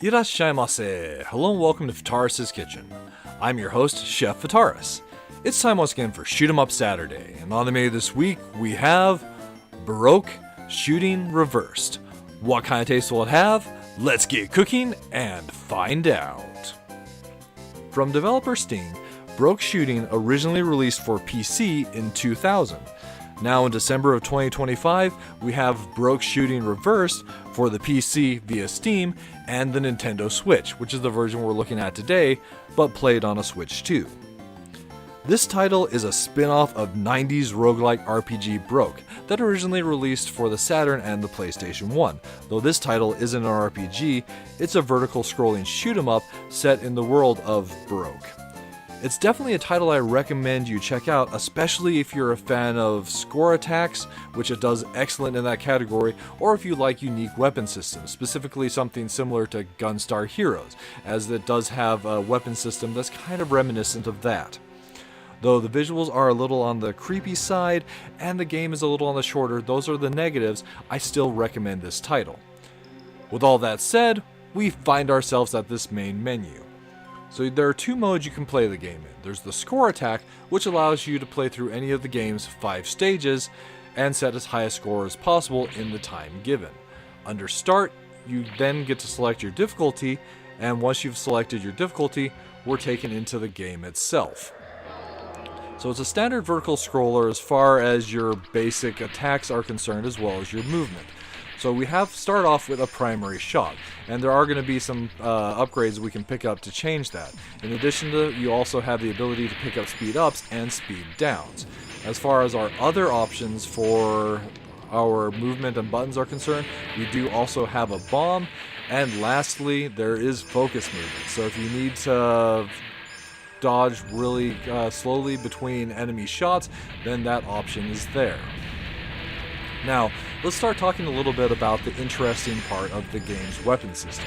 Irashaimase. Hello and welcome to Fataris' Kitchen. I'm your host, Chef Fataris. It's time once again for Shoot 'em Up Saturday, and on the menu this week we have Baroque Shooting Reversed. What kind of taste will it have? Let's get cooking and find out. From developer Steam, Baroque Shooting originally released for PC in 2000. Now in December of 2025, we have Baroque Shooting Reversed for the PC via Steam and the Nintendo Switch, which is the version we're looking at today, but played on a Switch 2. This title is a spin-off of 90s roguelike RPG Baroque that originally released for the Saturn and the PlayStation 1. Though this title isn't an RPG, it's a vertical scrolling shoot 'em up set in the world of Baroque. It's definitely a title I recommend you check out, especially if you're a fan of score attacks, which it does excellent in that category, or if you like unique weapon systems, specifically something similar to Gunstar Heroes, as it does have a weapon system that's kind of reminiscent of that. Though the visuals are a little on the creepy side, and the game is a little on the shorter, those are the negatives, I still recommend this title. With all that said, we find ourselves at this main menu. So there are two modes you can play the game in. There's the score attack, which allows you to play through any of the game's 5 stages and set as high a score as possible in the time given. Under start, you then get to select your difficulty, and once you've selected your difficulty, we're taken into the game itself. So it's a standard vertical scroller as far as your basic attacks are concerned, as well as your movement. So we start off with a primary shot, and there are going to be some upgrades we can pick up to change that. In addition to, you also have the ability to pick up speed ups and speed downs. As far as our other options for our movement and buttons are concerned, we do also have a bomb, and lastly, there is focus movement. So if you need to dodge really slowly between enemy shots, then that option is there. Now, let's start talking a little bit about the interesting part of the game's weapon system.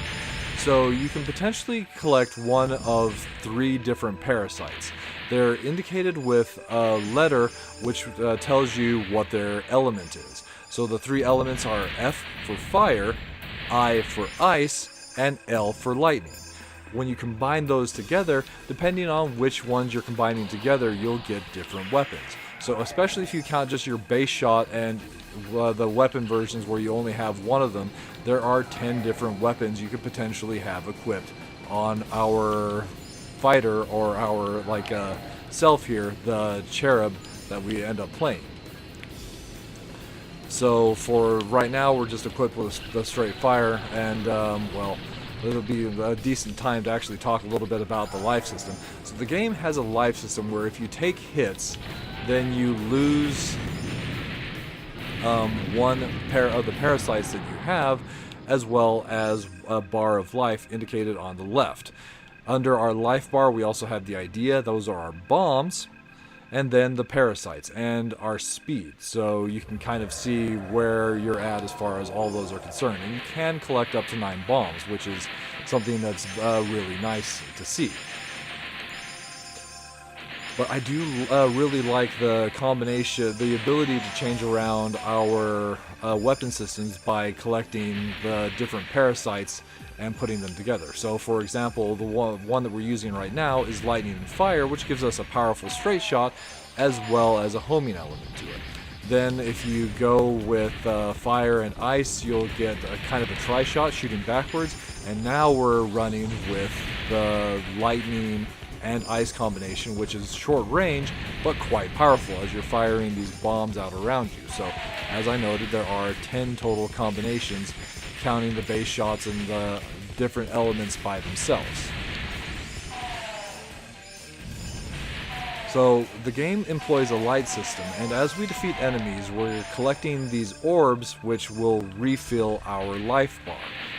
So you can potentially collect one of 3 different parasites. They're indicated with a letter which tells you what their element is. So the 3 elements are F for fire, I for ice, and L for lightning. When you combine those together, depending on which ones you're combining together, you'll get different weapons. So especially if you count just your base shot and the weapon versions where you only have one of them, there are 10 different weapons you could potentially have equipped on our fighter or our self here, the cherub that we end up playing. So for right now, we're just equipped with the straight fire, and it'll be a decent time to actually talk a little bit about the life system. So the game has a life system where if you take hits, then you lose one pair of the parasites that you have, as well as a bar of life indicated on the left. Under our life bar, we also have the idea, those are our bombs, and then the parasites, and our speed. So you can kind of see where you're at as far as all those are concerned. And you can collect up to 9 bombs, which is something that's really nice to see. But I do really like the combination, the ability to change around our weapon systems by collecting the different parasites and putting them together. So for example, the one that we're using right now is lightning and fire, which gives us a powerful straight shot as well as a homing element to it. Then if you go with fire and ice, you'll get a kind of a tri-shot shooting backwards, and now we're running with the lightning and ice combination, which is short range but quite powerful as you're firing these bombs out around you. So as I noted, there are 10 total combinations, counting the base shots and the different elements by themselves. So the game employs a light system, and as we defeat enemies, we're collecting these orbs which will refill our life bar.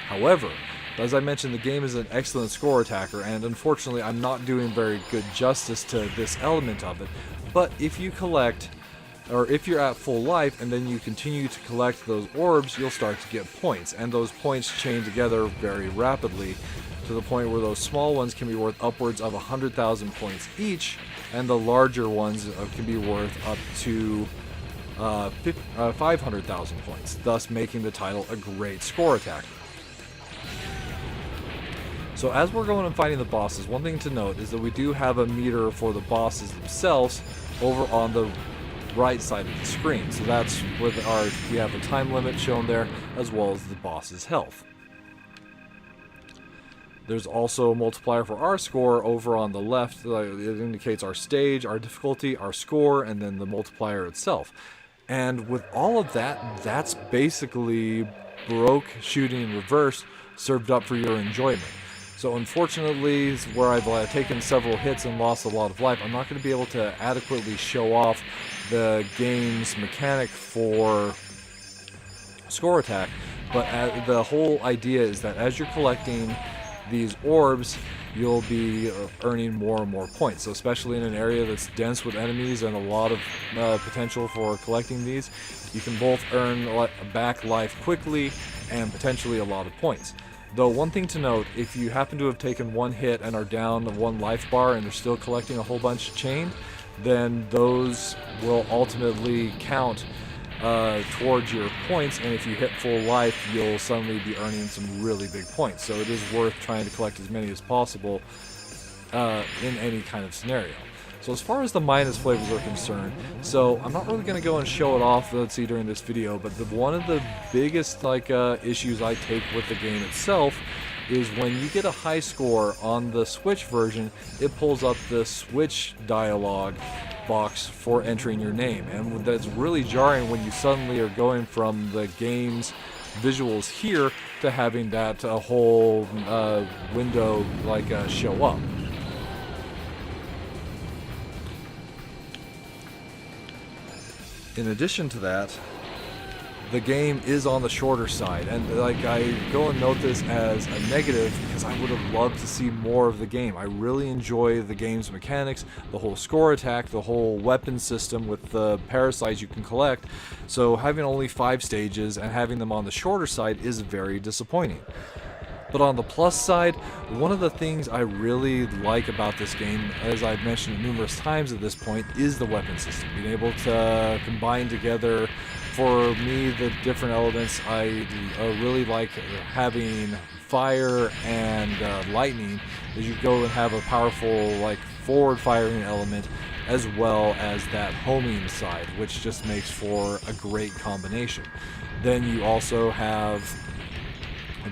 However, as I mentioned, the game is an excellent score attacker, and unfortunately I'm not doing very good justice to this element of it. But if you collect, or if you're at full life and then you continue to collect those orbs, you'll start to get points, and those points chain together very rapidly to the point where those small ones can be worth upwards of 100,000 points each, and the larger ones can be worth up to 500,000 points, thus making the title a great score attacker. So as we're going and fighting the bosses, one thing to note is that we do have a meter for the bosses themselves over on the right side of the screen. So that's with we have a time limit shown there, as well as the boss's health. There's also a multiplier for our score over on the left. It indicates our stage, our difficulty, our score, and then the multiplier itself. And with all of that, that's basically Baroque Shooting Reversed served up for your enjoyment. So unfortunately, where I've taken several hits and lost a lot of life, I'm not going to be able to adequately show off the game's mechanic for score attack. But the whole idea is that as you're collecting these orbs, you'll be earning more and more points. So especially in an area that's dense with enemies and a lot of potential for collecting these, you can both earn back life quickly and potentially a lot of points. Though one thing to note, if you happen to have taken one hit and are down one life bar and they're still collecting a whole bunch chained, then those will ultimately count towards your points, and if you hit full life, you'll suddenly be earning some really big points. So it is worth trying to collect as many as possible in any kind of scenario. So as far as the minus flavors are concerned, so I'm not really going to go and show it off, let's see, during this video, but one of the biggest issues I take with the game itself is when you get a high score on the Switch version, it pulls up the Switch dialogue box for entering your name, and that's really jarring when you suddenly are going from the game's visuals here to having that whole window show up. In addition to that, the game is on the shorter side, and I go and note this as a negative because I would have loved to see more of the game. I really enjoy the game's mechanics, the whole score attack, the whole weapon system with the parasites you can collect. So having only 5 stages and having them on the shorter side is very disappointing. But on the plus side, one of the things I really like about this game, as I've mentioned numerous times at this point, is the weapon system. Being able to combine together, for me, the different elements. I really like having fire and lightning, as you go and have a powerful forward firing element, as well as that homing side, which just makes for a great combination. Then you also have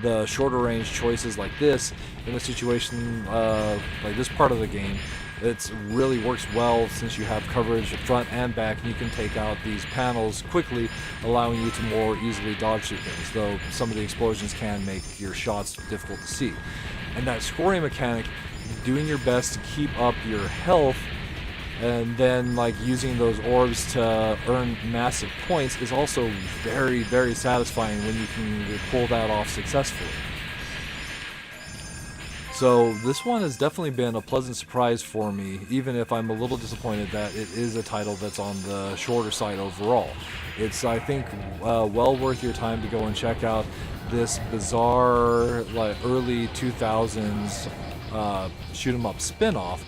the shorter range choices like this in a situation like this part of the game. It really works well since you have coverage front and back, and you can take out these panels quickly, allowing you to more easily dodge through things, though some of the explosions can make your shots difficult to see. And that scoring mechanic, doing your best to keep up your health and then using those orbs to earn massive points, is also very, very satisfying when you can pull that off successfully. So this one has definitely been a pleasant surprise for me, even if I'm a little disappointed that it is a title that's on the shorter side overall. It's, I think, well worth your time to go and check out this bizarre early 2000s shoot 'em up spin-off,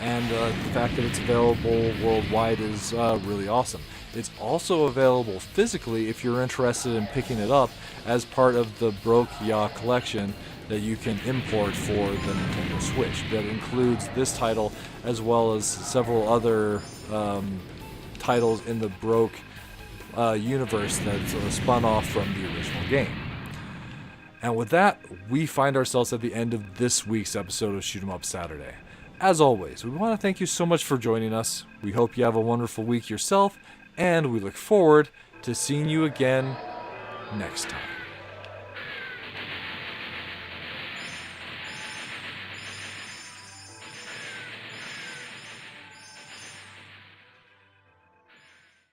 and the fact that it's available worldwide is really awesome. It's also available physically if you're interested in picking it up as part of the BAROQUE collection that you can import for the Nintendo Switch. That includes this title as well as several other titles in the BAROQUE universe that's spun off from the original game. And with that, we find ourselves at the end of this week's episode of Shoot 'em Up Saturday. As always, we want to thank you so much for joining us. We hope you have a wonderful week yourself, and we look forward to seeing you again next time.